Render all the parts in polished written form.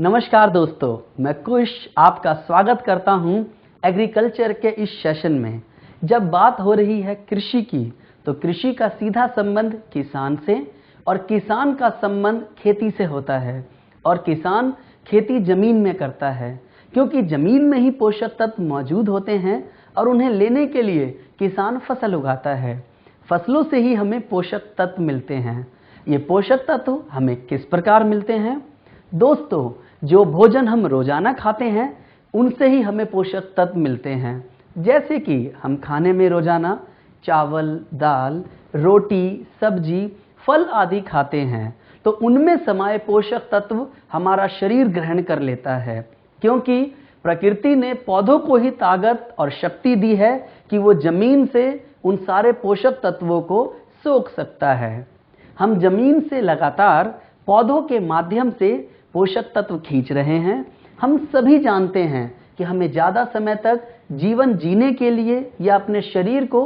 नमस्कार दोस्तों, मैं कुश आपका स्वागत करता हूं एग्रीकल्चर के इस सेशन में। जब बात हो रही है कृषि की, तो कृषि का सीधा संबंध किसान से और किसान का संबंध खेती से होता है। और किसान खेती जमीन में करता है, क्योंकि जमीन में ही पोषक तत्व मौजूद होते हैं और उन्हें लेने के लिए किसान फसल उगाता है। फसलों से ही हमें पोषक तत्व मिलते हैं। ये पोषक तत्व हमें किस प्रकार मिलते हैं? दोस्तों, जो भोजन हम रोजाना खाते हैं उनसे ही हमें पोषक तत्व मिलते हैं। जैसे कि हम खाने में रोजाना चावल, दाल, रोटी, सब्जी, फल आदि खाते हैं, तो उनमें समाये पोषक तत्व हमारा शरीर ग्रहण कर लेता है, क्योंकि प्रकृति ने पौधों को ही ताकत और शक्ति दी है कि वो जमीन से उन सारे पोषक तत्वों को सोख सकता है। हम जमीन से लगातार पौधों के माध्यम से पोषक तत्व खींच रहे हैं। हम सभी जानते हैं कि हमें ज़्यादा समय तक जीवन जीने के लिए या अपने शरीर को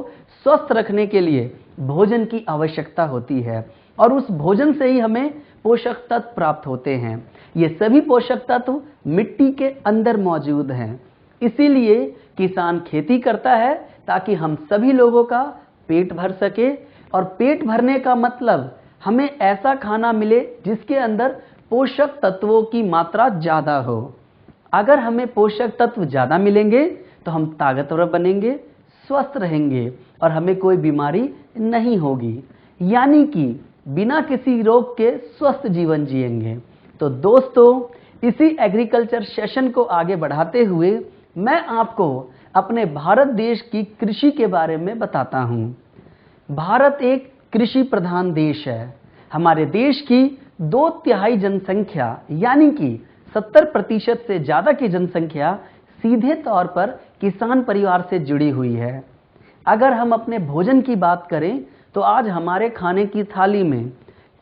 स्वस्थ रखने के लिए भोजन की आवश्यकता होती है, और उस भोजन से ही हमें पोषक तत्व प्राप्त होते हैं। ये सभी पोषक तत्व मिट्टी के अंदर मौजूद हैं। इसीलिए किसान खेती करता है ताकि हम सभी लोगों का पेट भर सके, और पेट भरने का मतलब हमें ऐसा खाना मिले जिसके अंदर पोषक तत्वों की मात्रा ज़्यादा हो। अगर हमें पोषक तत्व ज़्यादा मिलेंगे तो हम ताकतवर बनेंगे, स्वस्थ रहेंगे और हमें कोई बीमारी नहीं होगी, यानी कि बिना किसी रोग के स्वस्थ जीवन जिएंगे। तो दोस्तों, इसी एग्रीकल्चर सेशन को आगे बढ़ाते हुए मैं आपको अपने भारत देश की कृषि के बारे में बताता हूँ। भारत एक कृषि प्रधान देश है। हमारे देश की 2/3 जनसंख्या यानी कि 70% से ज़्यादा की जनसंख्या सीधे तौर पर किसान परिवार से जुड़ी हुई है। अगर हम अपने भोजन की बात करें तो आज हमारे खाने की थाली में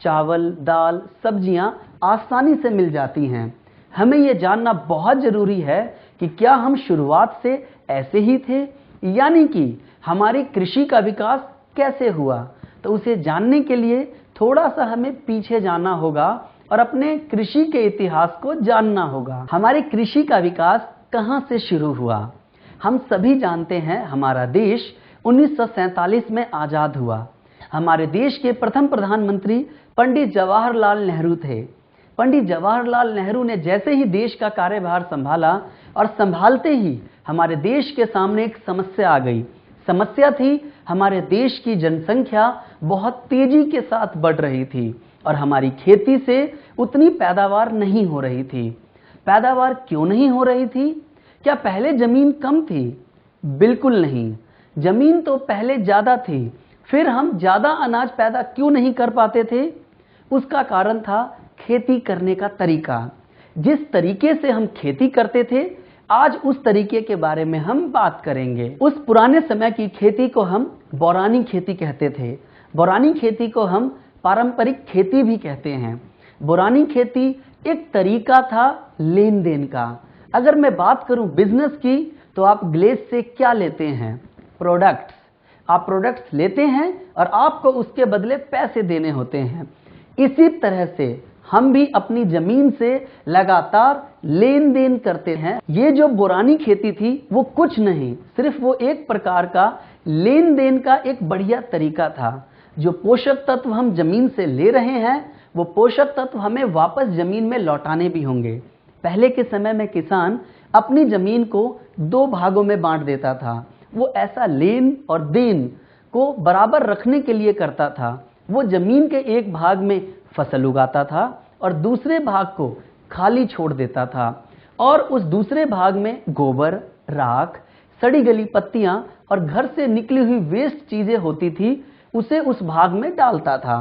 चावल, दाल, सब्जियां आसानी से मिल जाती हैं। हमें ये जानना बहुत ज़रूरी है कि क्या हम शुरुआत से ऐसे ही थे, यानी कि हमारी कृषि का विकास कैसे हुआ। तो उसे जानने के लिए थोड़ा सा हमें पीछे जाना होगा और अपने कृषि के इतिहास को जानना होगा। हमारी कृषि का विकास कहाँ से शुरू हुआ? हम सभी जानते हैं, हमारा देश 1947 में आज़ाद हुआ। हमारे देश के प्रथम प्रधानमंत्री पंडित जवाहरलाल नेहरू थे। पंडित जवाहरलाल नेहरू ने जैसे ही देश का कार्यभार संभाला, और संभालते ही हमारे देश के सामने एक समस्या आ गई। समस्या थी, हमारे देश की जनसंख्या बहुत तेजी के साथ बढ़ रही थी और हमारी खेती से उतनी पैदावार नहीं हो रही थी। पैदावार क्यों नहीं हो रही थी? क्या पहले जमीन कम थी? बिल्कुल नहीं, जमीन तो पहले ज़्यादा थी। फिर हम ज़्यादा अनाज पैदा क्यों नहीं कर पाते थे? उसका कारण था खेती करने का तरीका। जिस तरीके से हम खेती करते थे, आज उस तरीके के बारे में हम बात करेंगे। उस पुराने समय की खेती को हम बौरानी खेती कहते थे। बौरानी खेती को हम पारंपरिक खेती भी कहते हैं। बौरानी खेती एक तरीका था लेन देन का। अगर मैं बात करूं बिजनेस की, तो आप ग्लेस से क्या लेते हैं? प्रोडक्ट्स। आप प्रोडक्ट्स लेते हैं और आपको उसके बदले पैसे देने होते हैं। इसी तरह से हम भी अपनी जमीन से लगातार लेन देन करते हैं। ये जो बौरानी खेती थी वो कुछ नहीं, सिर्फ वो एक प्रकार का लेन देन का एक बढ़िया तरीका था। जो पोषक तत्व हम जमीन से ले रहे हैं, वो पोषक तत्व हमें वापस जमीन में लौटाने भी होंगे। पहले के समय में किसान अपनी जमीन को 2 भागों में बांट देता था। वो ऐसा लेन और देन को बराबर रखने के लिए करता था। वो जमीन के एक भाग में फसल उगाता था और दूसरे भाग को खाली छोड़ देता था, और उस दूसरे भाग में गोबर, राख, सड़ी गली पत्तियां और घर से निकली हुई वेस्ट चीजें होती थी, उसे उस भाग में डालता था।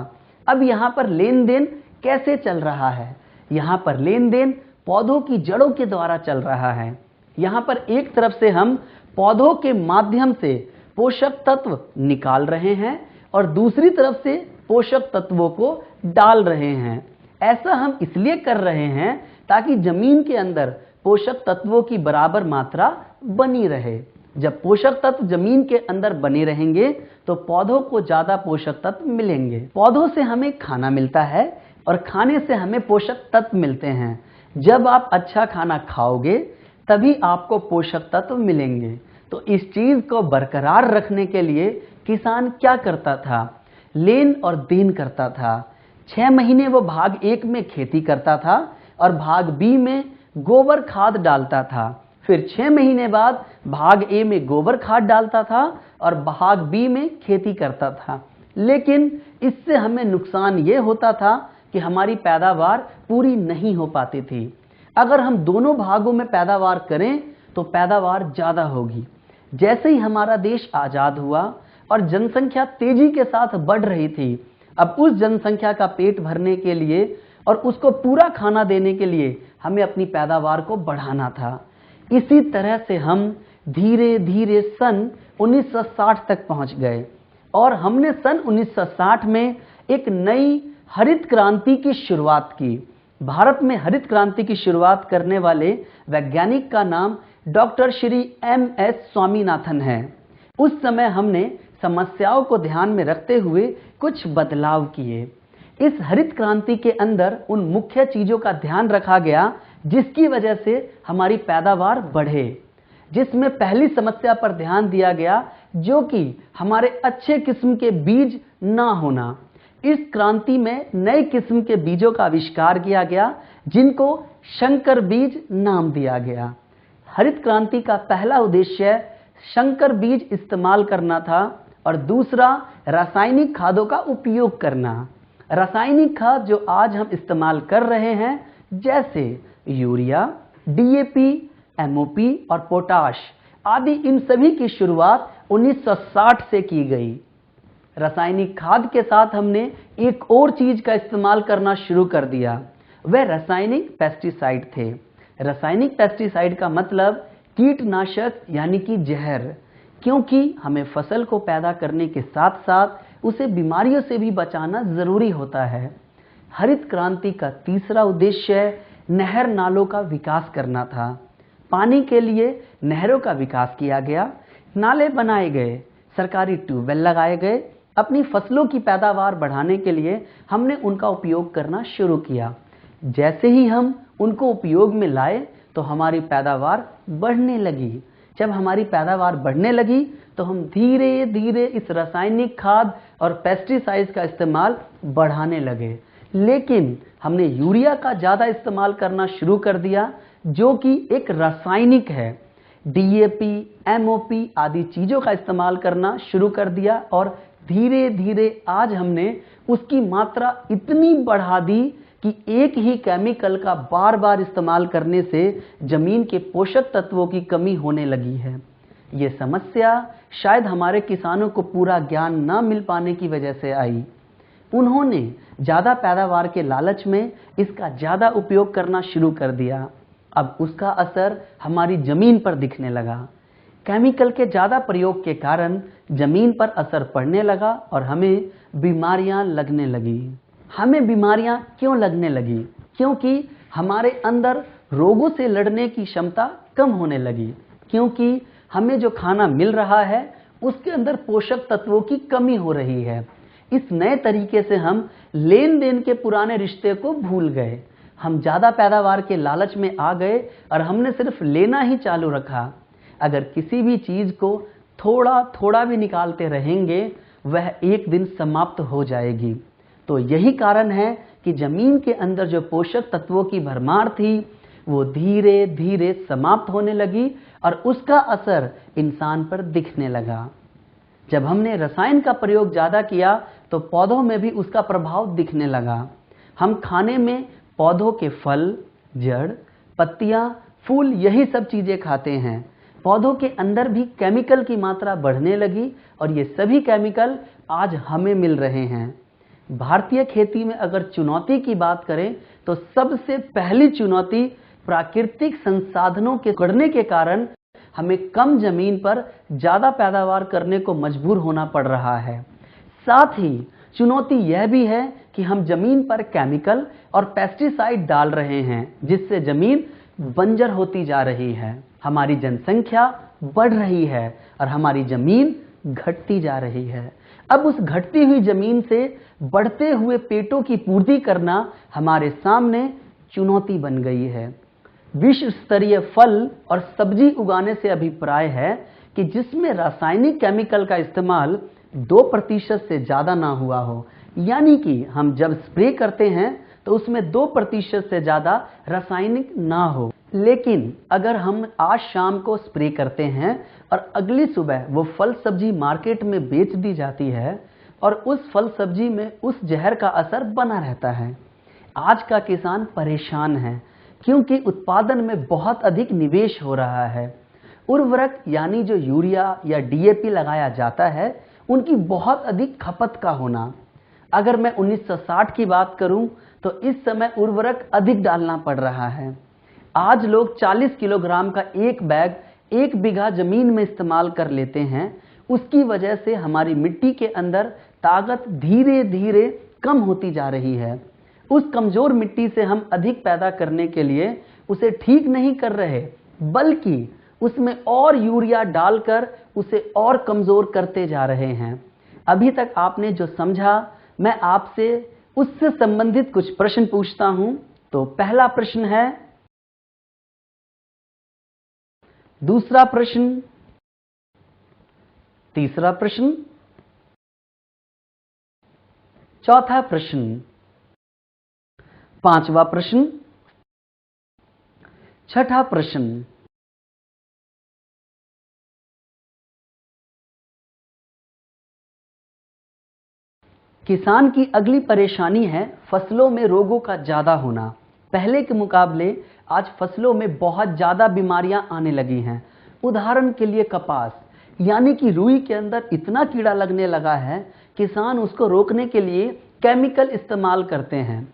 अब यहाँ पर लेन देन कैसे चल रहा है? यहाँ पर लेन देन पौधों की जड़ों के द्वारा चल रहा है। यहाँ पर एक तरफ से हम पौधों के माध्यम से पोषक तत्व निकाल रहे हैं और दूसरी तरफ से पोषक तत्वों को डाल रहे हैं। ऐसा हम इसलिए कर रहे हैं ताकि जमीन के अंदर पोषक तत्वों की बराबर मात्रा बनी रहे। जब पोषक तत्व जमीन के अंदर बने रहेंगे तो पौधों को ज्यादा पोषक तत्व मिलेंगे। पौधों से हमें खाना मिलता है और खाने से हमें पोषक तत्व मिलते हैं। जब आप अच्छा खाना खाओगे तभी आपको पोषक तत्व मिलेंगे। तो इस चीज को बरकरार रखने के लिए किसान क्या करता था? लेन और देन करता था। 6 महीने वो भाग 1 में खेती करता था और भाग बी में गोबर खाद डालता था। फिर 6 महीने बाद भाग ए में गोबर खाद डालता था और भाग बी में खेती करता था। लेकिन इससे हमें नुकसान ये होता था कि हमारी पैदावार पूरी नहीं हो पाती थी। अगर हम दोनों भागों में पैदावार करें तो पैदावार ज्यादा होगी। जैसे ही हमारा देश आजाद हुआ और जनसंख्या तेजी के साथ बढ़ रही थी, अब उस जनसंख्या का पेट भरने के लिए और उसको पूरा खाना देने के लिए हमें अपनी पैदावार को बढ़ाना था। इसी तरह से हम धीरे धीरे सन 1960 तक पहुंच गए और हमने सन 1960 में एक नई हरित क्रांति की शुरुआत की। भारत में हरित क्रांति की शुरुआत करने वाले वैज्ञानिक का नाम डॉक्टर श्री MS स्वामीनाथन है। उस समय हमने समस्याओं को ध्यान में रखते हुए कुछ बदलाव किए। इस हरित क्रांति के अंदर उन मुख्य चीजों का ध्यान रखा गया जिसकी वजह से हमारी पैदावार बढ़े, जिसमें पहली समस्या पर ध्यान दिया गया जो कि हमारे अच्छे किस्म के बीज ना होना। इस क्रांति में नए किस्म के बीजों का आविष्कार किया गया जिनको संकर बीज नाम दिया गया। हरित क्रांति का पहला उद्देश्य संकर बीज इस्तेमाल करना था और दूसरा रासायनिक खादों का उपयोग करना। रासायनिक खाद जो आज हम इस्तेमाल कर रहे हैं जैसे यूरिया, DAP, MOP और पोटाश आदि, इन सभी की शुरुआत 1960 से की गई। रासायनिक खाद के साथ हमने एक और चीज का इस्तेमाल करना शुरू कर दिया, वह रासायनिक पेस्टिसाइड थे। रासायनिक पेस्टिसाइड का मतलब कीटनाशक यानी कि जहर, क्योंकि हमें फसल को पैदा करने के साथ साथ उसे बीमारियों से भी बचाना जरूरी होता है। हरित क्रांति का तीसरा उद्देश्य नहर नालों का विकास करना था। पानी के लिए नहरों का विकास किया गया, नाले बनाए गए, सरकारी ट्यूबवेल लगाए गए। अपनी फसलों की पैदावार बढ़ाने के लिए हमने उनका उपयोग करना शुरू किया। जैसे ही हम उनको उपयोग में लाए तो हमारी पैदावार बढ़ने लगी। जब हमारी पैदावार बढ़ने लगी तो हम धीरे धीरे इस रासायनिक खाद और पेस्टिसाइड्स का इस्तेमाल बढ़ाने लगे। लेकिन हमने यूरिया का ज़्यादा इस्तेमाल करना शुरू कर दिया जो कि एक रासायनिक है। DAP, MOP आदि चीज़ों का इस्तेमाल करना शुरू कर दिया और धीरे धीरे आज हमने उसकी मात्रा इतनी बढ़ा दी कि एक ही केमिकल का बार बार इस्तेमाल करने से जमीन के पोषक तत्वों की कमी होने लगी है। ये समस्या शायद हमारे किसानों को पूरा ज्ञान न मिल पाने की वजह से आई। उन्होंने ज़्यादा पैदावार के लालच में इसका ज़्यादा उपयोग करना शुरू कर दिया। अब उसका असर हमारी जमीन पर दिखने लगा। केमिकल के ज़्यादा प्रयोग के कारण जमीन पर असर पड़ने लगा और हमें बीमारियां लगने लगी। हमें बीमारियां क्यों लगने लगी? क्योंकि हमारे अंदर रोगों से लड़ने की क्षमता कम होने लगी, क्योंकि हमें जो खाना मिल रहा है उसके अंदर पोषक तत्वों की कमी हो रही है। इस नए तरीके से हम लेन देन के पुराने रिश्ते को भूल गए। हम ज़्यादा पैदावार के लालच में आ गए और हमने सिर्फ लेना ही चालू रखा। अगर किसी भी चीज़ को थोड़ा थोड़ा भी निकालते रहेंगे वह एक दिन समाप्त हो जाएगी। तो यही कारण है कि जमीन के अंदर जो पोषक तत्वों की भरमार थी वो धीरे धीरे समाप्त होने लगी और उसका असर इंसान पर दिखने लगा। जब हमने रसायन का प्रयोग ज़्यादा किया तो पौधों में भी उसका प्रभाव दिखने लगा। हम खाने में पौधों के फल, जड़, पत्तियां, फूल यही सब चीज़ें खाते हैं। पौधों के अंदर भी केमिकल की मात्रा बढ़ने लगी और ये सभी केमिकल आज हमें मिल रहे हैं। भारतीय खेती में अगर चुनौती की बात करें तो सबसे पहली चुनौती प्राकृतिक संसाधनों के बढ़ने के कारण हमें कम जमीन पर ज़्यादा पैदावार करने को मजबूर होना पड़ रहा है। साथ ही चुनौती यह भी है कि हम जमीन पर केमिकल और पेस्टिसाइड डाल रहे हैं जिससे जमीन बंजर होती जा रही है। हमारी जनसंख्या बढ़ रही है और हमारी जमीन घटती जा रही है। अब उस घटती हुई जमीन से बढ़ते हुए पेटों की पूर्ति करना हमारे सामने चुनौती बन गई है। विश्व स्तरीय फल और सब्जी उगाने से अभिप्राय है कि जिसमें रासायनिक केमिकल का इस्तेमाल 2% से ज़्यादा ना हुआ हो, यानी कि हम जब स्प्रे करते हैं तो उसमें 2% से ज़्यादा रासायनिक ना हो। लेकिन अगर हम आज शाम को स्प्रे करते हैं और अगली सुबह वो फल सब्जी मार्केट में बेच दी जाती है और उस फल सब्जी में उस जहर का असर बना रहता है। आज का किसान परेशान है क्योंकि उत्पादन में बहुत अधिक निवेश हो रहा है। उर्वरक यानी जो यूरिया या डीएपी लगाया जाता है उनकी बहुत अधिक खपत का होना। अगर मैं 1960 की बात करूं तो इस समय उर्वरक अधिक डालना पड़ रहा है। आज लोग 40 किलोग्राम का एक बैग 1 बीघा जमीन में इस्तेमाल कर लेते हैं। उसकी वजह से हमारी मिट्टी के अंदर ताकत धीरे धीरे कम होती जा रही है। उस कमजोर मिट्टी से हम अधिक पैदा करने के लिए उसे ठीक नहीं कर रहे, बल्कि उसमें और यूरिया डालकर उसे और कमजोर करते जा रहे हैं। अभी तक आपने जो समझा, मैं आपसे उससे संबंधित कुछ प्रश्न पूछता हूं। तो पहला प्रश्न है, दूसरा प्रश्न, तीसरा प्रश्न, चौथा प्रश्न, पांचवा प्रश्न, छठा प्रश्न। किसान की अगली परेशानी है फसलों में रोगों का ज्यादा होना। पहले के मुकाबले आज फसलों में बहुत ज्यादा बीमारियां आने लगी हैं। उदाहरण के लिए कपास यानी कि रुई के अंदर इतना कीड़ा लगने लगा है, किसान उसको रोकने के लिए केमिकल इस्तेमाल करते हैं।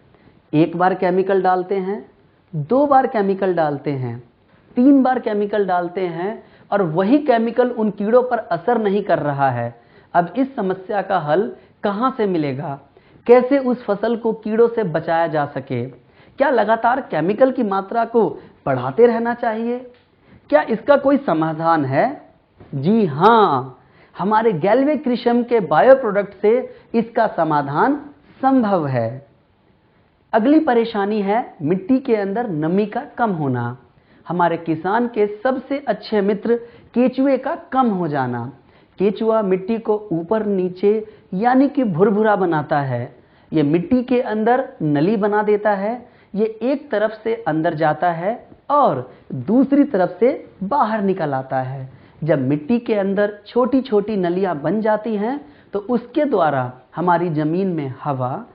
एक बार केमिकल डालते हैं, 2 बार केमिकल डालते हैं, 3 बार केमिकल डालते हैं और वही केमिकल उन कीड़ों पर असर नहीं कर रहा है। अब इस समस्या का हल कहां से मिलेगा? कैसे उस फसल को कीड़ों से बचाया जा सके? क्या लगातार केमिकल की मात्रा को बढ़ाते रहना चाहिए? क्या इसका कोई समाधान है? जी हां, हमारे गैल्वे कृषम के बायो प्रोडक्ट से इसका समाधान संभव है। अगली परेशानी है मिट्टी के अंदर नमी का कम होना। हमारे किसान के सबसे अच्छे मित्र केचुए का कम हो जाना। केचुआ मिट्टी को ऊपर नीचे यानी कि भुरभुरा बनाता है। ये मिट्टी के अंदर नली बना देता है। ये एक तरफ से अंदर जाता है और दूसरी तरफ से बाहर निकल आता है। जब मिट्टी के अंदर छोटी छोटी नलियां बन जाती हैं तो उसके द्वारा हमारी जमीन में हवा,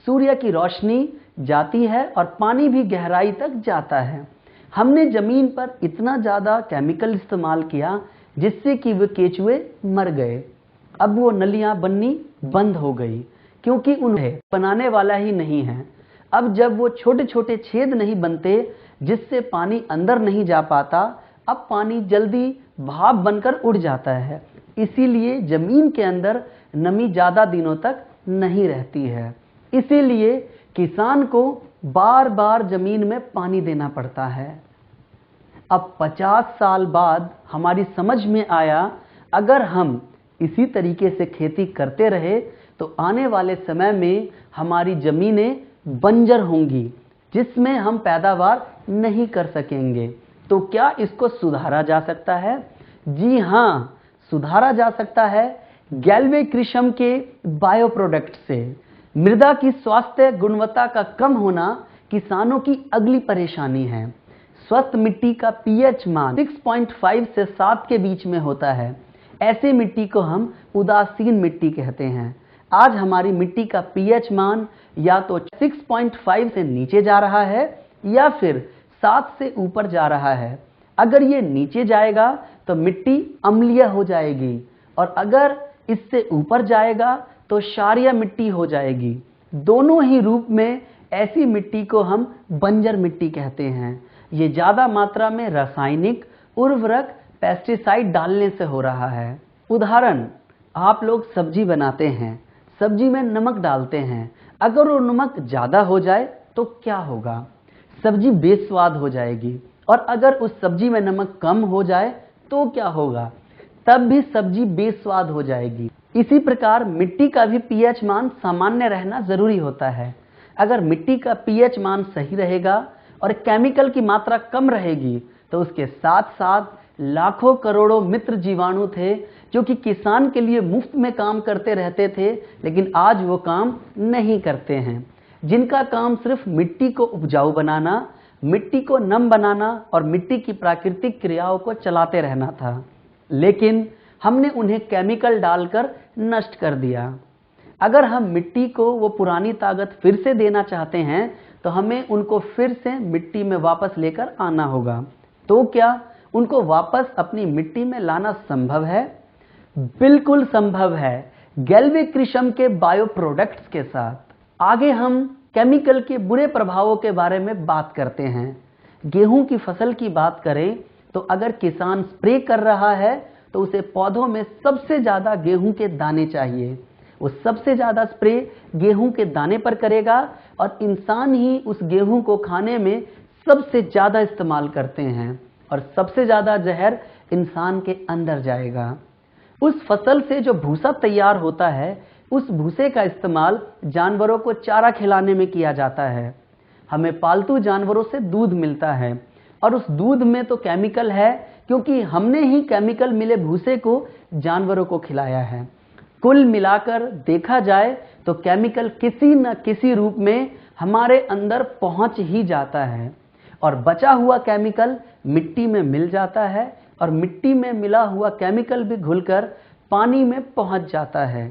सूर्य की रोशनी जाती है और पानी भी गहराई तक जाता है। हमने जमीन पर इतना ज्यादा केमिकल इस्तेमाल किया जिससे कि वे केचुए मर गए। अब वो नलियां बननी बंद हो गई क्योंकि उन्हें बनाने वाला ही नहीं है। अब जब वो छोटे छोटे छेद नहीं बनते जिससे पानी अंदर नहीं जा पाता, अब पानी जल्दी भाप बनकर उड़ जाता है। इसीलिए जमीन के अंदर नमी ज्यादा दिनों तक नहीं रहती है। इसीलिए किसान को बार बार जमीन में पानी देना पड़ता है। अब 50 साल बाद हमारी समझ में आया, अगर हम इसी तरीके से खेती करते रहे तो आने वाले समय में हमारी जमीनें बंजर होंगी जिसमें हम पैदावार नहीं कर सकेंगे। तो क्या इसको सुधारा जा सकता है? जी हां, सुधारा जा सकता है गैल्वे कृषम के बायो प्रोडक्ट से। मृदा की स्वास्थ्य गुणवत्ता का कम होना किसानों की अगली परेशानी है। स्वस्थ मिट्टी का पीएच मान 6.5 से 7 के बीच में होता है। ऐसे मिट्टी को हम उदासीन मिट्टी कहते हैं। आज हमारी मिट्टी का पीएच मान या तो 6.5 से नीचे जा रहा है या फिर 7 से ऊपर जा रहा है। अगर ये नीचे जाएगा तो मिट्टी अम्लीय हो जाएगी और अगर इससे ऊपर जाएगा तो क्षारीय मिट्टी हो जाएगी। दोनों ही रूप में ऐसी मिट्टी को हम बंजर मिट्टी कहते हैं। ये ज्यादा मात्रा में रासायनिक उर्वरक, पेस्टिसाइड डालने से हो रहा है। उदाहरण, आप लोग सब्जी बनाते हैं, सब्जी में नमक डालते हैं। अगर वो नमक ज्यादा हो जाए तो क्या होगा? सब्जी बेस्वाद हो जाएगी। और अगर उस सब्जी में नमक कम हो जाए तो क्या होगा? तब भी सब्जी बेस्वाद हो जाएगी। इसी प्रकार मिट्टी का भी पीएच मान सामान्य रहना जरूरी होता है। अगर मिट्टी का पीएच मान सही रहेगा और केमिकल की मात्रा कम रहेगी, तो उसके साथ साथ लाखों करोड़ों मित्र जीवाणु थे जो कि किसान के लिए मुफ्त में काम करते रहते थे, लेकिन आज वो काम नहीं करते हैं, जिनका काम सिर्फ मिट्टी को उपजाऊ बनाना, मिट्टी को नम बनाना और मिट्टी की प्राकृतिक क्रियाओं को चलाते रहना था। लेकिन हमने उन्हें केमिकल डालकर नष्ट कर दिया। अगर हम मिट्टी को वो पुरानी ताकत फिर से देना चाहते हैं तो हमें उनको फिर से मिट्टी में वापस लेकर आना होगा। तो क्या उनको वापस अपनी मिट्टी में लाना संभव है? बिल्कुल संभव है, गैल्वे कृषि के बायो प्रोडक्ट्स के साथ। आगे हम केमिकल के बुरे प्रभावों के बारे में बात करते हैं। गेहूं की फसल की बात करें तो अगर किसान स्प्रे कर रहा है तो उसे पौधों में सबसे ज्यादा गेहूं के दाने चाहिए। वो सबसे ज्यादा स्प्रे गेहूं के दाने पर करेगा और इंसान ही उस गेहूं को खाने में सबसे ज्यादा इस्तेमाल करते हैं और सबसे ज्यादा जहर इंसान के अंदर जाएगा। उस फसल से जो भूसा तैयार होता है, उस भूसे का इस्तेमाल जानवरों को चारा खिलाने में किया जाता है। हमें पालतू जानवरों से दूध मिलता है और उस दूध में तो केमिकल है, क्योंकि हमने ही केमिकल मिले भूसे को जानवरों को खिलाया है। कुल मिलाकर देखा जाए तो केमिकल किसी न किसी रूप में हमारे अंदर पहुंच ही जाता है और बचा हुआ केमिकल मिट्टी में मिल जाता है और मिट्टी में मिला हुआ केमिकल भी घुलकर पानी में पहुंच जाता है।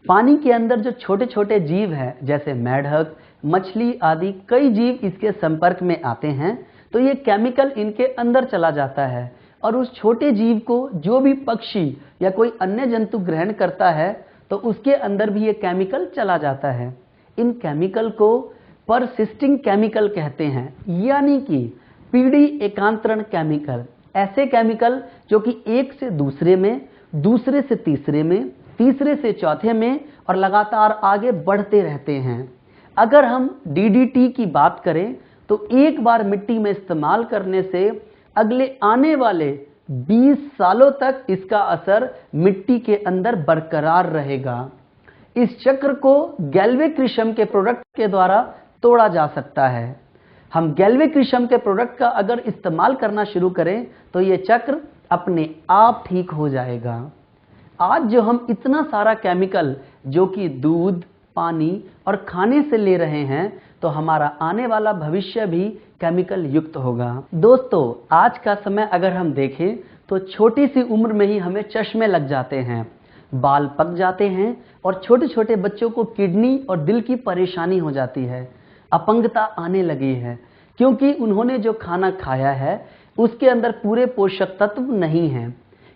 पानी के अंदर जो छोटे छोटे जीव हैं, जैसे मेढक, मछली आदि कई जीव इसके संपर्क में आते हैं तो ये केमिकल इनके अंदर चला जाता है और उस छोटे जीव को जो भी पक्षी या कोई अन्य जंतु ग्रहण करता है तो उसके अंदर भी ये केमिकल चला जाता है। इन केमिकल को परसिस्टिंग केमिकल कहते हैं, यानी कि पीढ़ी एकांतरण केमिकल। ऐसे केमिकल जो कि एक से दूसरे में, दूसरे से तीसरे में, तीसरे से चौथे में और लगातार आगे बढ़ते रहते हैं। अगर हम डीडीटी की बात करें तो एक बार मिट्टी में इस्तेमाल करने से अगले आने वाले 20 सालों तक इसका असर मिट्टी के अंदर बरकरार रहेगा। इस चक्र को गैल्वे कृषि के प्रोडक्ट के द्वारा तोड़ा जा सकता है। हम गैल्वे कृषि के प्रोडक्ट का अगर इस्तेमाल करना शुरू करें तो ये चक्र अपने आप ठीक हो जाएगा। आज जो हम इतना सारा केमिकल जो कि दूध, पानी और खाने से ले रहे हैं, तो हमारा आने वाला भविष्य भी केमिकल युक्त होगा। दोस्तों, आज का समय अगर हम देखें तो छोटी सी उम्र में ही हमें चश्मे लग जाते हैं, बाल पक जाते हैं और छोटे छोटे बच्चों को किडनी और दिल की परेशानी हो जाती है, अपंगता आने लगी है, क्योंकि उन्होंने जो खाना खाया है उसके अंदर पूरे पोषक तत्व नहीं हैं।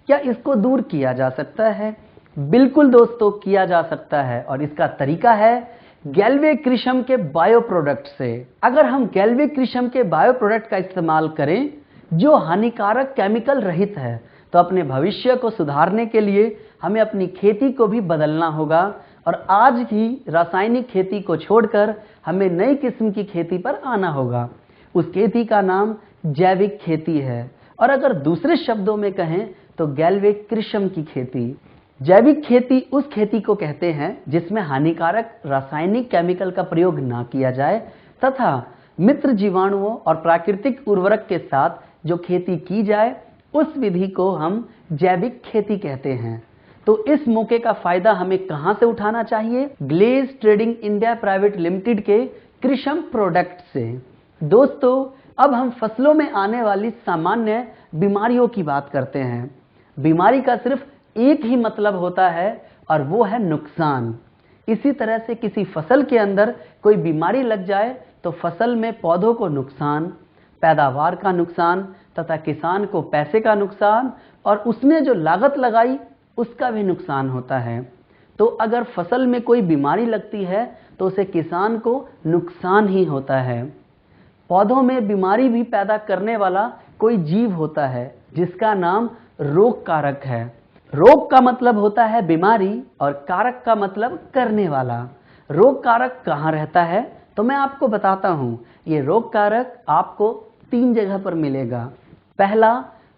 क्या इसको दूर किया जा सकता है? बिल्कुल दोस्तों, किया जा सकता है और इसका तरीका है गैल्वे कृषि के बायो प्रोडक्ट से। अगर हम गैल्वे कृषि के बायो प्रोडक्ट का इस्तेमाल करें जो हानिकारक केमिकल रहित है, तो अपने भविष्य को सुधारने के लिए हमें अपनी खेती को भी बदलना होगा और आज ही रासायनिक खेती को छोड़कर हमें नई किस्म की खेती पर आना होगा। उस खेती का नाम जैविक खेती है और अगर दूसरे शब्दों में कहें तो गैल्वे कृषि की खेती। जैविक खेती उस खेती को कहते हैं जिसमें हानिकारक रासायनिक केमिकल का प्रयोग ना किया जाए तथा मित्र जीवाणुओं और प्राकृतिक उर्वरक के साथ जो खेती की जाए, उस विधि को हम जैविक खेती कहते हैं। तो इस मौके का फायदा हमें कहां से उठाना चाहिए? Glaze Trading India Private Limited के कृषि प्रोडक्ट से। दोस्तों, अब हम फसलों में आने वाली सामान्य बीमारियों की बात करते हैं। बीमारी का सिर्फ एक ही मतलब होता है और वो है नुकसान। इसी तरह से किसी फसल के अंदर कोई बीमारी लग जाए तो फसल में पौधों को नुकसान, पैदावार का नुकसान तथा किसान को पैसे का नुकसान और उसने जो लागत लगाई उसका भी नुकसान होता है। तो अगर फसल में कोई बीमारी लगती है तो उसे किसान को नुकसान ही होता है। पौधों में बीमारी भी पैदा करने वाला कोई जीव होता है जिसका नाम रोग कारक है। रोग का मतलब होता है बीमारी और कारक का मतलब करने वाला। रोग कारक कहाँ रहता है तो मैं आपको बताता हूँ। ये रोग कारक आपको 3 जगह पर मिलेगा। पहला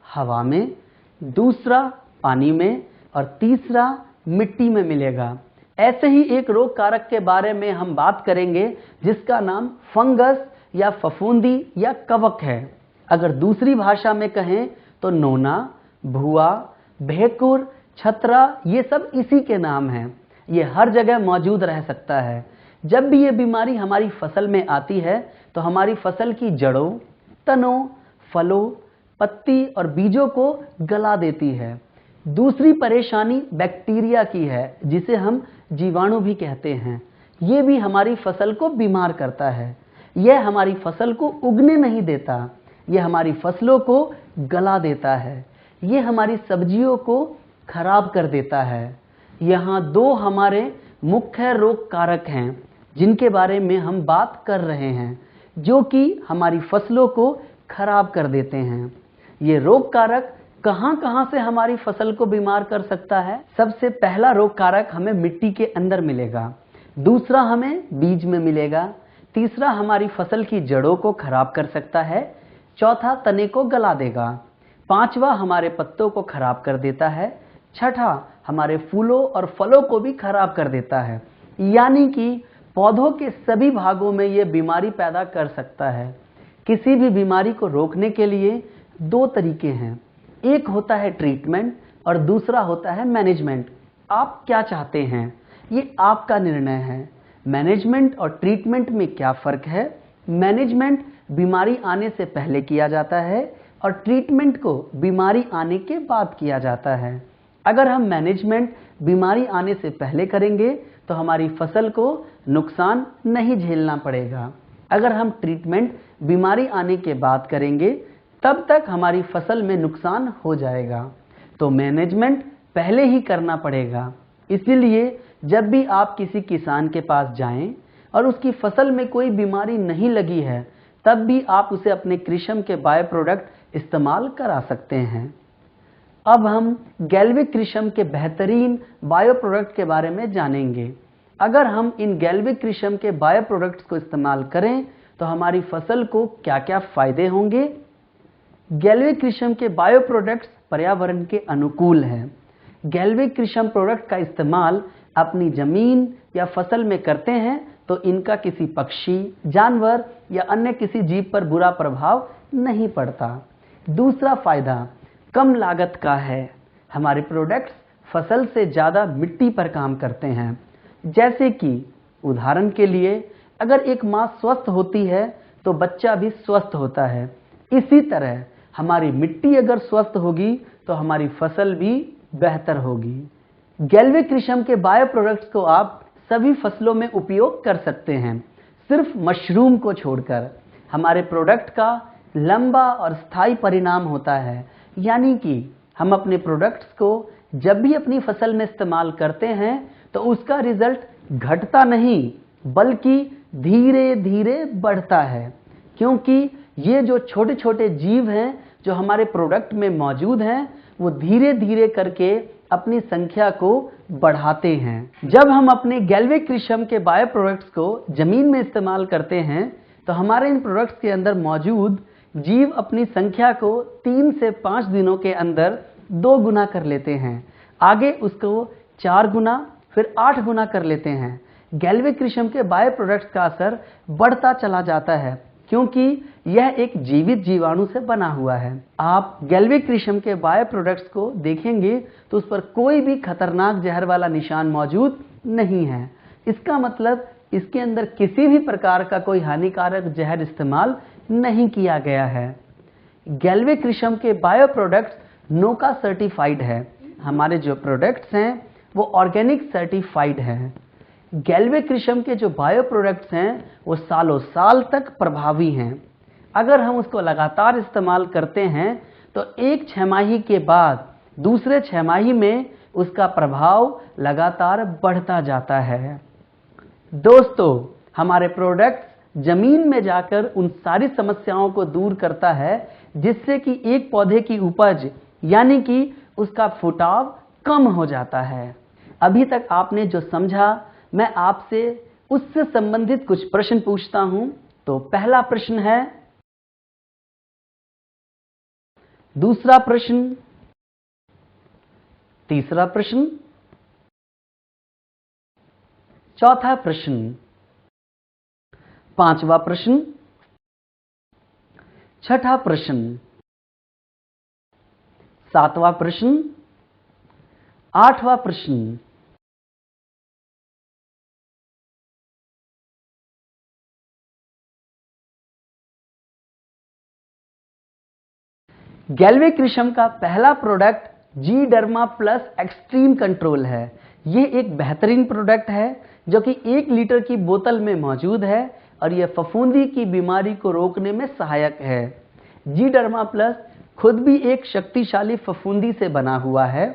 हवा में, दूसरा पानी में और तीसरा मिट्टी में मिलेगा। ऐसे ही एक रोग कारक के बारे में हम बात करेंगे जिसका नाम फंगस या फफूंदी या कवक है। अगर दूसरी भाषा में कहें तो नोना, भुआ, भेकुर, छतरा, ये सब इसी के नाम हैं। ये हर जगह मौजूद रह सकता है। जब भी ये बीमारी हमारी फसल में आती है तो हमारी फसल की जड़ों, तनों, फलों, पत्ती और बीजों को गला देती है। दूसरी परेशानी बैक्टीरिया की है, जिसे हम जीवाणु भी कहते हैं। ये भी हमारी फसल को बीमार करता है। यह हमारी फसल को उगने नहीं देता, यह हमारी फसलों को गला देता है, यह हमारी सब्जियों को खराब कर देता है। यहाँ दो हमारे मुख्य रोग कारक हैं जिनके बारे में हम बात कर रहे हैं, जो कि हमारी फसलों को खराब कर देते हैं। ये रोग कारक कहां से हमारी फसल को बीमार कर सकता है? सबसे पहला रोग कारक हमें मिट्टी के अंदर मिलेगा, दूसरा हमें बीज में मिलेगा, तीसरा हमारी फसल की जड़ों को खराब कर सकता है, चौथा तने को गला देगा, पांचवा हमारे पत्तों को खराब कर देता है, छठा हमारे फूलों और फलों को भी खराब कर देता है। यानी कि पौधों के सभी भागों में यह बीमारी पैदा कर सकता है। किसी भी बीमारी को रोकने के लिए दो तरीके हैं, एक होता है ट्रीटमेंट और दूसरा होता है मैनेजमेंट। आप क्या चाहते हैं, ये आपका निर्णय है। मैनेजमेंट और ट्रीटमेंट में क्या फर्क है? मैनेजमेंट बीमारी आने से पहले किया जाता है और ट्रीटमेंट को बीमारी आने के बाद किया जाता है। अगर हम मैनेजमेंट बीमारी आने से पहले करेंगे तो हमारी फसल को नुकसान नहीं झेलना पड़ेगा। अगर हम ट्रीटमेंट बीमारी आने के बाद करेंगे तब तक हमारी फसल में नुकसान हो जाएगा। तो मैनेजमेंट पहले ही करना पड़ेगा। इसीलिए जब भी आप किसी किसान के पास जाएं और उसकी फसल में कोई बीमारी नहीं लगी है, तब भी आप उसे अपने कृषम के बायो प्रोडक्ट इस्तेमाल करा सकते हैं। अब हम गैल्विक कृषम के बेहतरीन बायो प्रोडक्ट के बारे में जानेंगे। अगर हम इन गैल्विक कृषम के बायो प्रोडक्ट्स को इस्तेमाल करें तो हमारी फसल को क्या क्या फायदे होंगे? गैल्विक कृषम के बायो प्रोडक्ट्स पर्यावरण के अनुकूल हैं। गैल्विक कृषम प्रोडक्ट का इस्तेमाल अपनी जमीन या फसल में करते हैं तो इनका किसी पक्षी, जानवर या अन्य किसी जीव पर बुरा प्रभाव नहीं पड़ता। दूसरा फायदा कम लागत का है। हमारे प्रोडक्ट्स फसल से ज़्यादा मिट्टी पर काम करते हैं। जैसे कि उदाहरण के लिए, अगर एक माँ स्वस्थ होती है तो बच्चा भी स्वस्थ होता है। इसी तरह हमारी मिट्टी अगर स्वस्थ होगी तो हमारी फसल भी बेहतर होगी। गैल्विक कृषम के बायो प्रोडक्ट्स को आप सभी फसलों में उपयोग कर सकते हैं, सिर्फ मशरूम को छोड़कर। हमारे प्रोडक्ट का लंबा और स्थायी परिणाम होता है, यानी कि हम अपने प्रोडक्ट्स को जब भी अपनी फसल में इस्तेमाल करते हैं तो उसका रिजल्ट घटता नहीं बल्कि धीरे धीरे बढ़ता है, क्योंकि ये जो छोटे छोटे जीव हैं जो हमारे प्रोडक्ट में मौजूद हैं वो धीरे धीरे करके अपनी संख्या को बढ़ाते हैं। जब हम अपने गैल्विक कृषम के बायो प्रोडक्ट्स को जमीन में इस्तेमाल करते हैं तो हमारे इन प्रोडक्ट्स के अंदर मौजूद जीव अपनी संख्या को 3 से 5 दिनों के अंदर 2 गुना कर लेते हैं, आगे उसको 4 गुना, फिर 8 गुना कर लेते हैं। गैल्विक कृषम के बायो प्रोडक्ट्स का असर बढ़ता चला जाता है क्योंकि यह एक जीवित जीवाणु से बना हुआ है। आप गैल्विक कृषम के बायो प्रोडक्ट्स को देखेंगे तो उस पर कोई भी खतरनाक जहर वाला निशान मौजूद नहीं है। इसका मतलब इसके अंदर किसी भी प्रकार का कोई हानिकारक जहर इस्तेमाल नहीं किया गया है। गैल्विक कृषम के बायो प्रोडक्ट्स नोका सर्टिफाइड है। हमारे जो प्रोडक्ट्स हैं वो ऑर्गेनिक सर्टिफाइड है। गैल्विक कृषम के जो बायो प्रोडक्ट्स हैं वो सालों साल तक प्रभावी हैं। अगर हम उसको लगातार इस्तेमाल करते हैं तो एक छमाही के बाद दूसरे छमाही में उसका प्रभाव लगातार बढ़ता जाता है। दोस्तों, हमारे प्रोडक्ट्स जमीन में जाकर उन सारी समस्याओं को दूर करता है जिससे कि एक पौधे की उपज यानी कि उसका फुटाव कम हो जाता है। अभी तक आपने जो समझा, मैं आपसे उससे संबंधित कुछ प्रश्न पूछता हूं। तो पहला प्रश्न है, दूसरा प्रश्न, तीसरा प्रश्न, चौथा प्रश्न, पांचवा प्रश्न, छठा प्रश्न, सातवां प्रश्न, आठवां प्रश्न, गैल्वेक्रिशम का पहला प्रोडक्ट जी डर्मा प्लस एक्सट्रीम कंट्रोल है। ये एक बेहतरीन प्रोडक्ट है जो कि 1 लीटर की बोतल में मौजूद है और यह फफूंदी की बीमारी को रोकने में सहायक है। जी डर्मा प्लस खुद भी एक शक्तिशाली फफूंदी से बना हुआ है।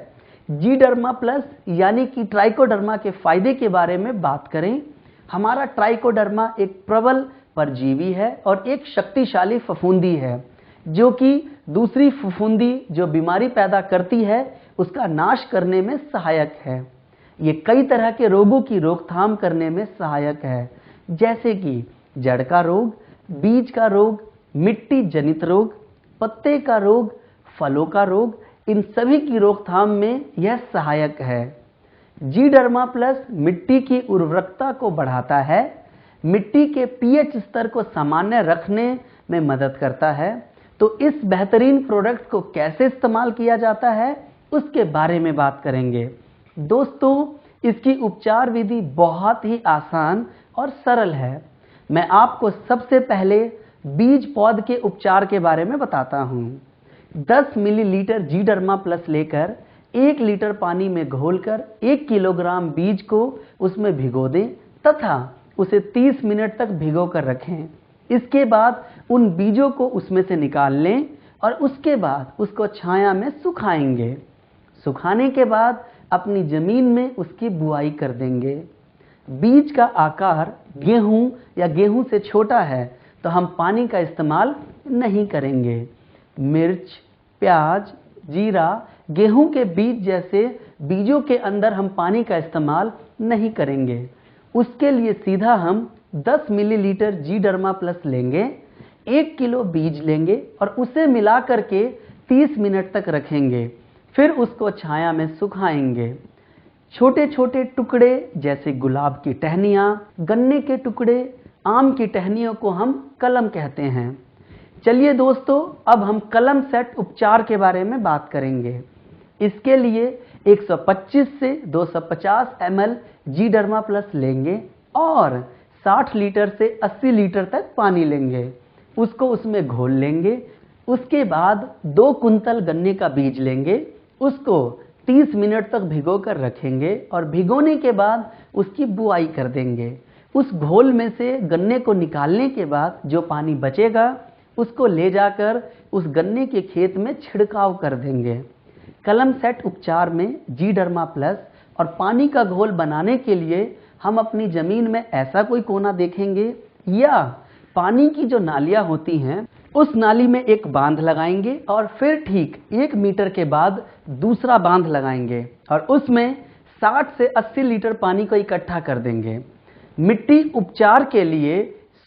जी डर्मा प्लस यानी कि ट्राइकोडर्मा के फायदे के बारे में बात करें, हमारा ट्राइकोडर्मा एक प्रबल परजीवी है और एक शक्तिशाली फफूंदी है जो कि दूसरी फफूंदी जो बीमारी पैदा करती है उसका नाश करने में सहायक है। ये कई तरह के रोगों की रोकथाम करने में सहायक है, जैसे कि जड़ का रोग, बीज का रोग, मिट्टी जनित रोग, पत्ते का रोग, फलों का रोग, इन सभी की रोकथाम में यह सहायक है। जी डर्मा प्लस मिट्टी की उर्वरकता को बढ़ाता है, मिट्टी के पीएच स्तर को सामान्य रखने में मदद करता है। तो इस बेहतरीन प्रोडक्ट को कैसे इस्तेमाल किया जाता है उसके बारे में बात करेंगे। दोस्तों, इसकी उपचार विधि बहुत ही आसान और सरल है। मैं आपको सबसे पहले बीज पौध के उपचार के बारे में बताता हूँ। 10 मिलीलीटर जी डर्मा प्लस लेकर 1 लीटर पानी में घोलकर 1 किलोग्राम बीज को उसमें भिगो दें तथा उसे 30 मिनट तक भिगो कर रखें। इसके बाद उन बीजों को उसमें से निकाल लें और उसके बाद उसको छाया में सुखाएंगे। सुखाने के बाद अपनी जमीन में उसकी बुआई कर देंगे। बीज का आकार गेहूं या गेहूं से छोटा है तो हम पानी का इस्तेमाल नहीं करेंगे। मिर्च, प्याज, जीरा, गेहूं के बीज जैसे बीजों के अंदर हम पानी का इस्तेमाल नहीं करेंगे। उसके लिए सीधा हम 10 मिलीलीटर जी डर्मा प्लस लेंगे, 1 किलो बीज लेंगे और उसे मिला करके 30 मिनट तक रखेंगे। फिर उसको छाया में सुखाएंगे। छोटे छोटे टुकड़े जैसे गुलाब की टहनियाँ, गन्ने के टुकड़े, आम की टहनियों को हम कलम कहते हैं। चलिए दोस्तों, अब हम कलम सेट उपचार के बारे में बात करेंगे। इसके लिए 125 से 250 ml जी डर्मा प्लस लेंगे और 60 लीटर से 80 लीटर तक पानी लेंगे। उसको उसमें घोल लेंगे। उसके बाद 2 कुंतल गन्ने का बीज लेंगे, उसको 30 मिनट तक भिगो कर रखेंगे और भिगोने के बाद उसकी बुआई कर देंगे। उस घोल में से गन्ने को निकालने के बाद जो पानी बचेगा उसको ले जाकर उस गन्ने के खेत में छिड़काव कर देंगे। कलम सेट उपचार में जी डर्मा प्लस और पानी का घोल बनाने के लिए हम अपनी जमीन में ऐसा कोई कोना देखेंगे या पानी की जो नालियां होती हैं उस नाली में एक बांध लगाएंगे और फिर ठीक 1 मीटर के बाद दूसरा बांध लगाएंगे और उसमें 60 से 80 लीटर पानी को इकट्ठा कर देंगे। मिट्टी उपचार के लिए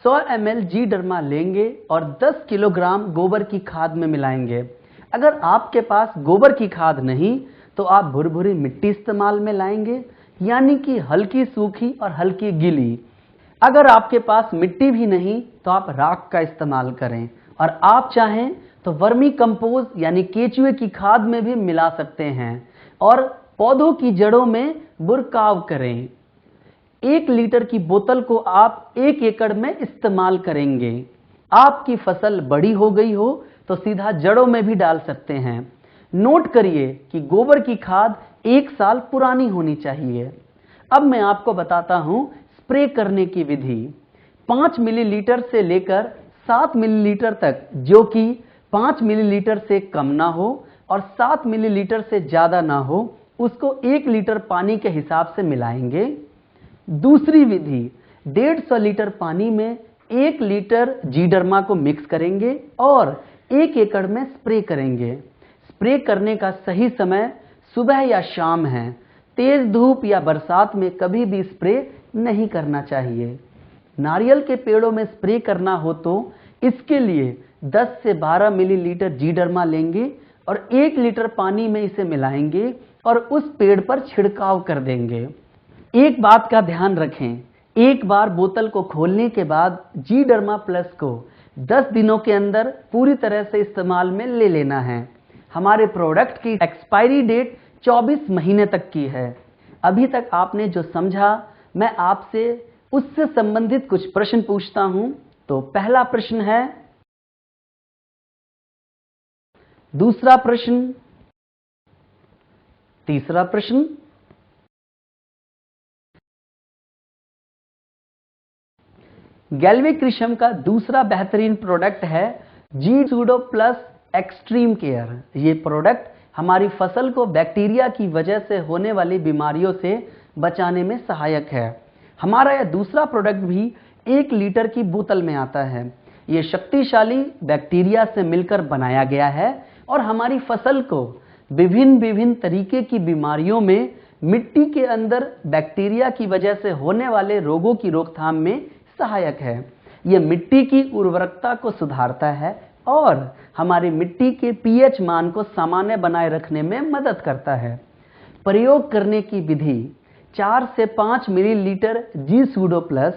100 ml जी डर्मा लेंगे और 10 किलोग्राम गोबर की खाद में मिलाएंगे। अगर आपके पास गोबर की खाद नहीं तो आप भुरभुरी मिट्टी इस्तेमाल में लाएंगे, यानी कि हल्की सूखी और हल्की गीली। अगर आपके पास मिट्टी भी नहीं तो आप राख का इस्तेमाल करें और आप चाहें तो वर्मी कंपोस्ट यानी केचुए की खाद में भी मिला सकते हैं और पौधों की जड़ों में बुरकाव करें। 1 लीटर की बोतल को आप 1 एकड़ में इस्तेमाल करेंगे। आपकी फसल बड़ी हो गई हो तो सीधा जड़ों में भी डाल सकते हैं। नोट करिए कि गोबर की खाद 1 साल पुरानी होनी चाहिए। अब मैं आपको बताता हूं स्प्रे करने की विधि। 5 मिलीलीटर से लेकर 7 मिलीलीटर तक, जो कि 5 मिलीलीटर से कम ना हो और 7 मिलीलीटर से ज्यादा ना हो, उसको 1 लीटर पानी के हिसाब से मिलाएंगे। दूसरी विधि, 150 लीटर पानी में 1 लीटर जी डर्मा को मिक्स करेंगे और 1 एकड़ में स्प्रे करेंगे। स्प्रे करने का सही समय सुबह या शाम है। तेज धूप या बरसात में कभी भी स्प्रे नहीं करना चाहिए। नारियल के पेड़ों में स्प्रे करना हो तो इसके लिए 10 से 12 मिलीलीटर जी डर्मा लेंगे और 1 लीटर पानी में इसे मिलाएंगे और उस पेड़ पर छिड़काव कर देंगे। एक बात का ध्यान रखें, एक बार बोतल को खोलने के बाद जी डर्मा प्लस को 10 दिनों के अंदर पूरी तरह से इस्तेमाल में ले लेना है। हमारे प्रोडक्ट की एक्सपायरी डेट 24 महीने तक की है। अभी तक आपने जो समझा, मैं आपसे उससे संबंधित कुछ प्रश्न पूछता हूं। तो पहला प्रश्न है, दूसरा प्रश्न, तीसरा प्रश्न, गैल्वेक्रिशम का दूसरा बेहतरीन प्रोडक्ट है जी सूडो प्लस एक्सट्रीम केयर। ये प्रोडक्ट हमारी फसल को बैक्टीरिया की वजह से होने वाली बीमारियों से बचाने में सहायक है। हमारा यह दूसरा प्रोडक्ट भी 1 लीटर की बोतल में आता है। ये शक्तिशाली बैक्टीरिया से मिलकर बनाया गया है और हमारी फसल को विभिन्न तरीके की बीमारियों में, मिट्टी के अंदर बैक्टीरिया की वजह से होने वाले रोगों की रोकथाम में सहायक है। यह मिट्टी की उर्वरकता को सुधारता है और हमारी मिट्टी के पीएच मान को सामान्य बनाए रखने में मदद करता है। प्रयोग करने की विधि, 4 से 5 मिलीलीटर जी सूडो प्लस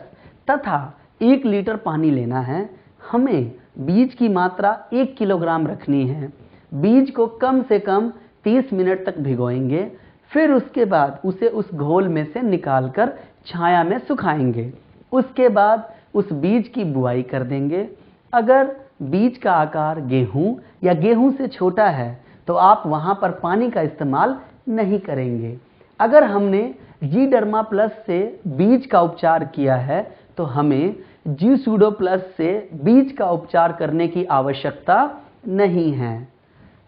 तथा 1 लीटर पानी लेना है। हमें बीज की मात्रा 1 किलोग्राम रखनी है। बीज को कम से कम 30 मिनट तक भिगोएंगे, फिर उसके बाद उसे उस घोल में से निकालकर छाया में सुखाएंगे। उसके बाद उस बीज की बुआई कर देंगे। अगर बीज का आकार गेहूं या गेहूं से छोटा है तो आप वहां पर पानी का इस्तेमाल नहीं करेंगे। अगर हमने जी डर्मा प्लस से बीज का उपचार किया है तो हमें जी सूडो प्लस से बीज का उपचार करने की आवश्यकता नहीं है।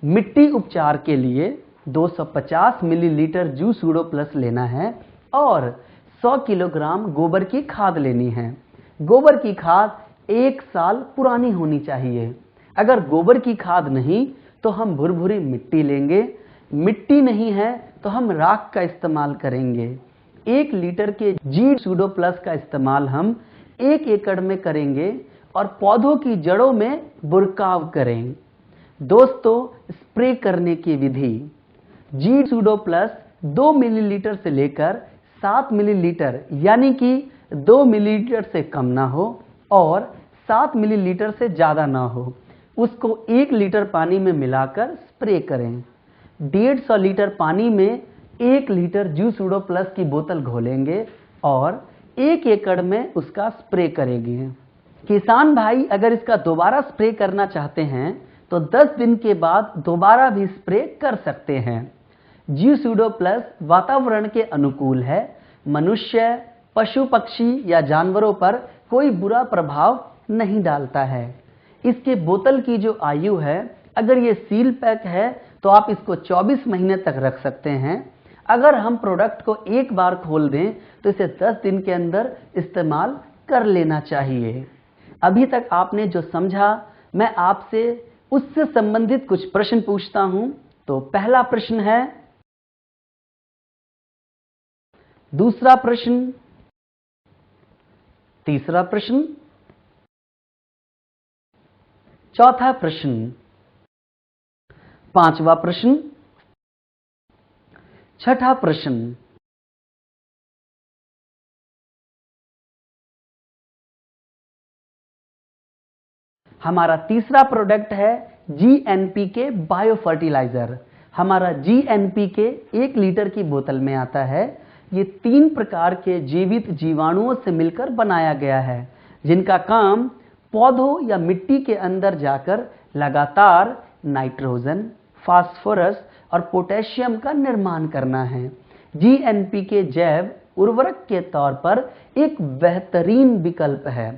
मिट्टी उपचार के लिए 250 मिलीलीटर जी सूडो प्लस लेना है और 100 किलोग्राम गोबर की खाद लेनी है। गोबर की खाद 1 साल पुरानी होनी चाहिए। अगर गोबर की खाद नहीं तो हम भुरभुरी मिट्टी लेंगे। मिट्टी नहीं है तो हम राख का इस्तेमाल करेंगे। 1 लीटर के जी सूडो प्लस का इस्तेमाल हम 1 एकड़ में करेंगे और पौधों की जड़ों में बुरकाव करें। दोस्तों, स्प्रे करने की विधि, जी सूडो प्लस 2 मिलीलीटर से लेकर 7 मिलीलीटर यानी कि 2 मिलीलीटर से कम ना हो और 7 मिलीलीटर से ज़्यादा ना हो, उसको 1 लीटर पानी में मिलाकर स्प्रे करें। 150 लीटर पानी में 1 लीटर जी सूडो प्लस की बोतल घोलेंगे और 1 एकड़ में उसका स्प्रे करेंगे। किसान भाई अगर इसका दोबारा स्प्रे करना चाहते हैं तो 10 दिन के बाद दोबारा भी स्प्रे कर सकते हैं। जी सूडो प्लस वातावरण के अनुकूल है। मनुष्य, पशु पक्षी या जानवरों पर कोई बुरा प्रभाव नहीं डालता है। इसके बोतल की जो आयु है, अगर ये सील पैक है तो आप इसको 24 महीने तक रख सकते हैं। अगर हम प्रोडक्ट को एक बार खोल दें तो इसे 10 दिन के अंदर इस्तेमाल कर लेना चाहिए। अभी तक आपने जो समझा, मैं आपसे उससे संबंधित कुछ प्रश्न पूछता हूं। तो पहला प्रश्न है, दूसरा प्रश्न, तीसरा प्रश्न, चौथा प्रश्न, पांचवा प्रश्न, छठा प्रश्न। हमारा तीसरा प्रोडक्ट है जीएनपीके बायो फर्टिलाइजर। हमारा जीएनपीके 1 लीटर की बोतल में आता है। ये 3 प्रकार के जीवित जीवाणुओं से मिलकर बनाया गया है, जिनका काम पौधों या मिट्टी के अंदर जाकर लगातार नाइट्रोजन, फास्फोरस और पोटेशियम का निर्माण करना है। जीएनपीके जैव उर्वरक के तौर पर एक बेहतरीन विकल्प है।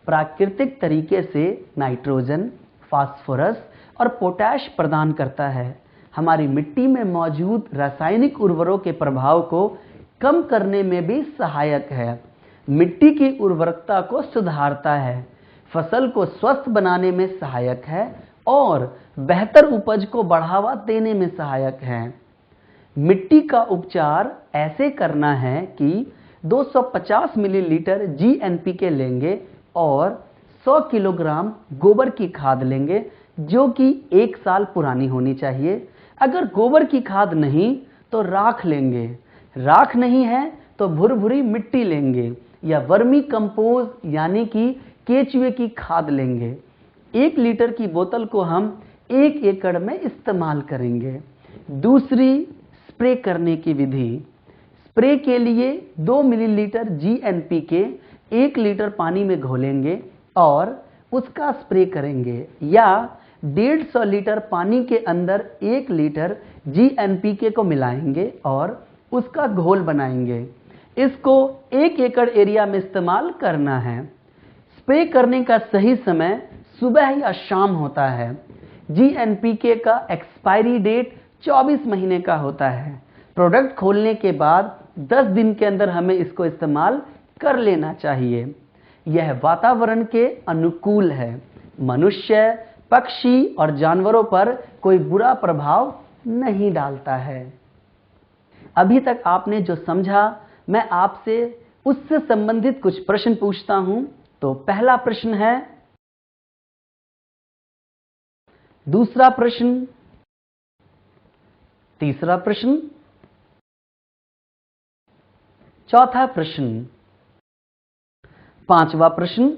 प्राकृतिक तरीके से नाइट्रोजन, फास्फोरस और पोटैश प्रदान करता है। हमारी मिट्टी में मौजूद रासायनिक उर्वरकों के प्रभाव को कम करने में भी सहायक है। मिट्टी की उर्वरकता को सुधारता है, फसल को स्वस्थ बनाने में सहायक है और बेहतर उपज को बढ़ावा देने में सहायक है। मिट्टी का उपचार ऐसे करना है कि 250 मिलीलीटर जीएनपीके लेंगे और 100 किलोग्राम गोबर की खाद लेंगे, जो कि 1 साल पुरानी होनी चाहिए। अगर गोबर की खाद नहीं तो राख लेंगे। राख नहीं है तो भुरभुरी मिट्टी लेंगे या वर्मी कंपोज यानी कि केचुए की खाद लेंगे। 1 लीटर की बोतल को हम 1 एकड़ में इस्तेमाल करेंगे। दूसरी, स्प्रे करने की विधि। स्प्रे के लिए 2 मिलीलीटर GNPK 1 लीटर पानी में घोलेंगे और उसका स्प्रे करेंगे, या 150 लीटर पानी के अंदर 1 लीटर GNPK को मिलाएंगे और उसका घोल बनाएंगे। इसको 1 एकड़ एरिया में इस्तेमाल करना है। स्प्रे करने का सही समय सुबह या शाम होता है। GNPK का एक्सपायरी डेट 24 महीने का होता है। प्रोडक्ट खोलने के बाद 10 दिन के अंदर हमें इसको इस्तेमाल कर लेना चाहिए। यह वातावरण के अनुकूल है। मनुष्य, पक्षी और जानवरों पर कोई बुरा प्रभाव नहीं डालता है। अभी तक आपने जो समझा, मैं आपसे उससे संबंधित कुछ प्रश्न पूछता हूं। तो पहला प्रश्न है, दूसरा प्रश्न, तीसरा प्रश्न, चौथा प्रश्न, पांचवा प्रश्न,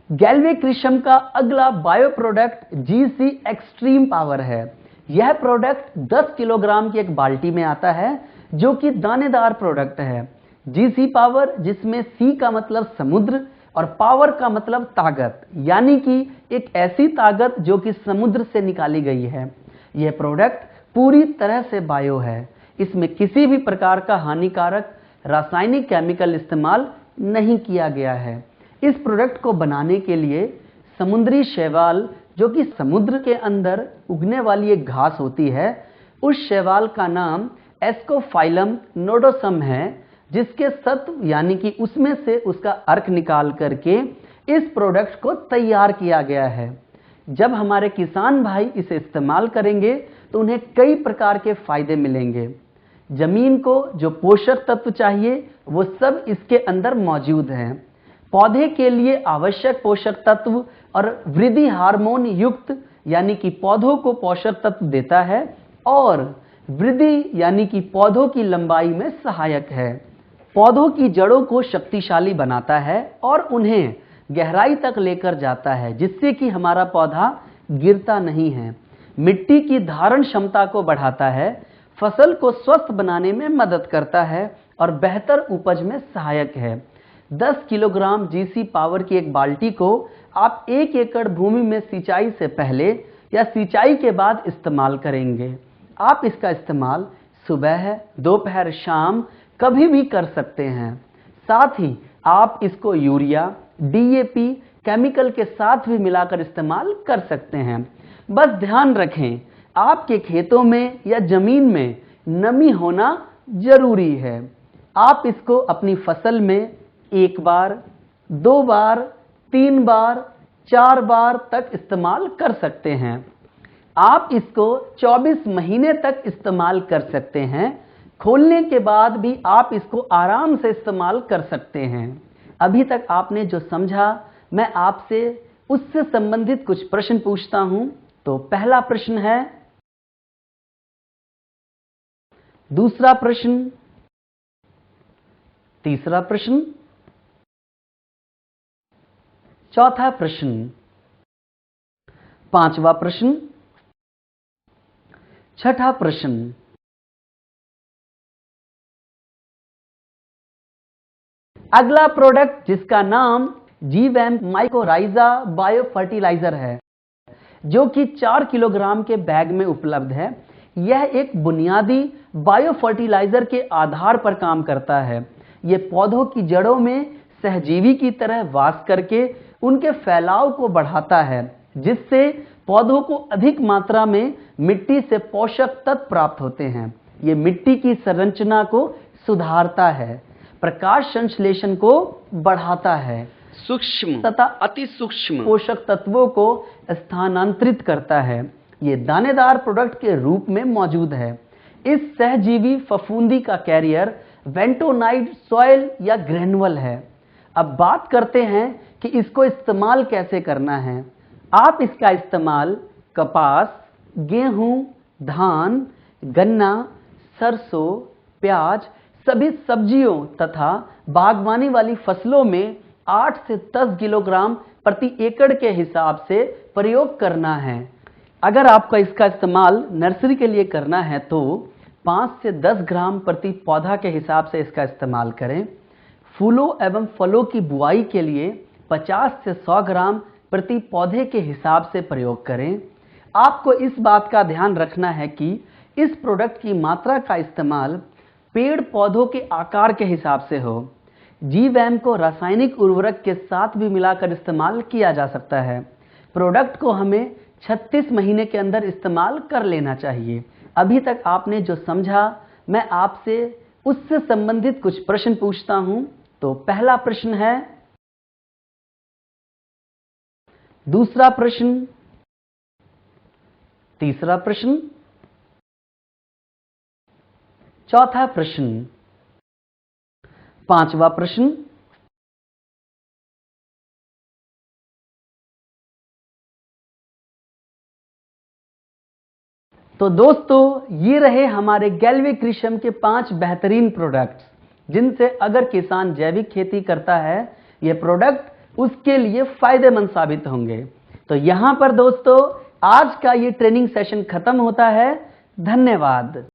गैल्वेक्रिशम का अगला bio product GC extreme power है। यह प्रोडक्ट 10 किलोग्राम की एक बाल्टी में आता है, जो कि दानेदार प्रोडक्ट है। GC पावर, जिसमें C का मतलब समुद्र और पावर का मतलब ताकत, यानी कि एक ऐसी ताकत जो कि समुद्र से निकाली गई है। यह प्रोडक्ट पूरी तरह से बायो है। इसमें किसी भी प्रकार का हानिकारक रासायनिक केमिकल इस्तेमाल नहीं किया गया है। इस प्रोडक्ट को बनाने के लिए समुद्री शैवाल, जो कि समुद्र के अंदर उगने वाली एक घास होती है, उस शैवाल का नाम एस्कोफाइलम नोडोसम है, जिसके सत्व यानी कि उसमें से उसका अर्क निकाल करके इस प्रोडक्ट को तैयार किया गया है। जब हमारे किसान भाई इसे इस्तेमाल करेंगे तो उन्हें कई प्रकार के फायदे मिलेंगे। जमीन को जो पोषक तत्व चाहिए वो सब इसके अंदर मौजूद हैं। पौधे के लिए आवश्यक पोषक तत्व और वृद्धि हार्मोन युक्त, यानी कि पौधों को पोषक तत्व देता है, और वृद्धि यानी कि पौधों की लंबाई में सहायक है। पौधों की जड़ों को शक्तिशाली बनाता है और उन्हें गहराई तक लेकर जाता है, जिससे कि हमारा पौधा गिरता नहीं है। मिट्टी की धारण क्षमता को बढ़ाता है, फसल को स्वस्थ बनाने में मदद करता है और बेहतर उपज में सहायक है। 10 किलोग्राम GC पावर की एक बाल्टी को आप 1 एकड़ भूमि में सिंचाई से पहले या सिंचाई के बाद इस्तेमाल करेंगे। आप इसका इस्तेमाल सुबह, दोपहर, शाम कभी भी कर सकते हैं। साथ ही आप इसको यूरिया, DAP केमिकल के साथ भी मिलाकर इस्तेमाल कर सकते हैं। बस ध्यान रखें, आपके खेतों में या जमीन में नमी होना जरूरी है। आप इसको अपनी फसल में 1 बार, 2 बार, 3 बार, 4 बार तक इस्तेमाल कर सकते हैं। आप इसको 24 महीने तक इस्तेमाल कर सकते हैं। खोलने के बाद भी आप इसको आराम से इस्तेमाल कर सकते हैं। अभी तक आपने जो समझा, मैं आपसे उससे संबंधित कुछ प्रश्न पूछता हूं। तो पहला प्रश्न है, दूसरा प्रश्न, तीसरा प्रश्न, चौथा प्रश्न, पांचवा प्रश्न, छठा प्रश्न। अगला प्रोडक्ट, जिसका नाम जीवैम माइकोराइजा बायो फर्टिलाइजर है, जो कि 4 किलोग्राम के बैग में उपलब्ध है। यह एक बुनियादी बायो फर्टिलाइजर के आधार पर काम करता है। यह पौधों की जड़ों में सहजीवी की तरह वास करके उनके फैलाव को बढ़ाता है, जिससे पौधों को अधिक मात्रा में मिट्टी से पोषक तत्व प्राप्त होते हैं। यह मिट्टी की संरचना को सुधारता है, प्रकाश संश्लेषण को बढ़ाता है, सूक्ष्म तथा अति सूक्ष्म पोषक तत्वों को स्थानांतरित करता है। ये दानेदार प्रोडक्ट के रूप में मौजूद है। इस सहजीवी फफूंदी का कैरियर वेंटोनाइड सॉइल या ग्रेनुअल है। अब बात करते हैं कि इसको इस्तेमाल कैसे करना है। आप इसका इस्तेमाल कपास, गेहूं, धान, गन्ना, सरसों, प्याज, सभी सब्जियों तथा बागवानी वाली फसलों में 8 से 10 किलोग्राम प्रति एकड़ के हिसाब से प्रयोग करना है। अगर आपका इसका इस्तेमाल नर्सरी के लिए करना है तो 5 से 10 ग्राम प्रति पौधा के हिसाब से इसका इस्तेमाल करें। फूलों एवं फलों की बुआई के लिए 50 से 100 ग्राम प्रति पौधे के हिसाब से प्रयोग करें। आपको इस बात का ध्यान रखना है कि इस प्रोडक्ट की मात्रा का इस्तेमाल पेड़ पौधों के आकार के हिसाब से हो। जीवैम को रासायनिक उर्वरक के साथ भी मिलाकर इस्तेमाल किया जा सकता है। प्रोडक्ट को हमें 36 महीने के अंदर इस्तेमाल कर लेना चाहिए। अभी तक आपने जो समझा, मैं आपसे उससे संबंधित कुछ प्रश्न पूछता हूं। तो पहला प्रश्न है, दूसरा प्रश्न, तीसरा प्रश्न, चौथा प्रश्न, पांचवा प्रश्न, तो दोस्तों ये रहे हमारे गैल्वे कृषियम के 5 बेहतरीन प्रोडक्ट्स, जिनसे अगर किसान जैविक खेती करता है, ये प्रोडक्ट उसके लिए फायदेमंद साबित होंगे। तो यहां पर दोस्तों आज का ये ट्रेनिंग सेशन खत्म होता है। धन्यवाद।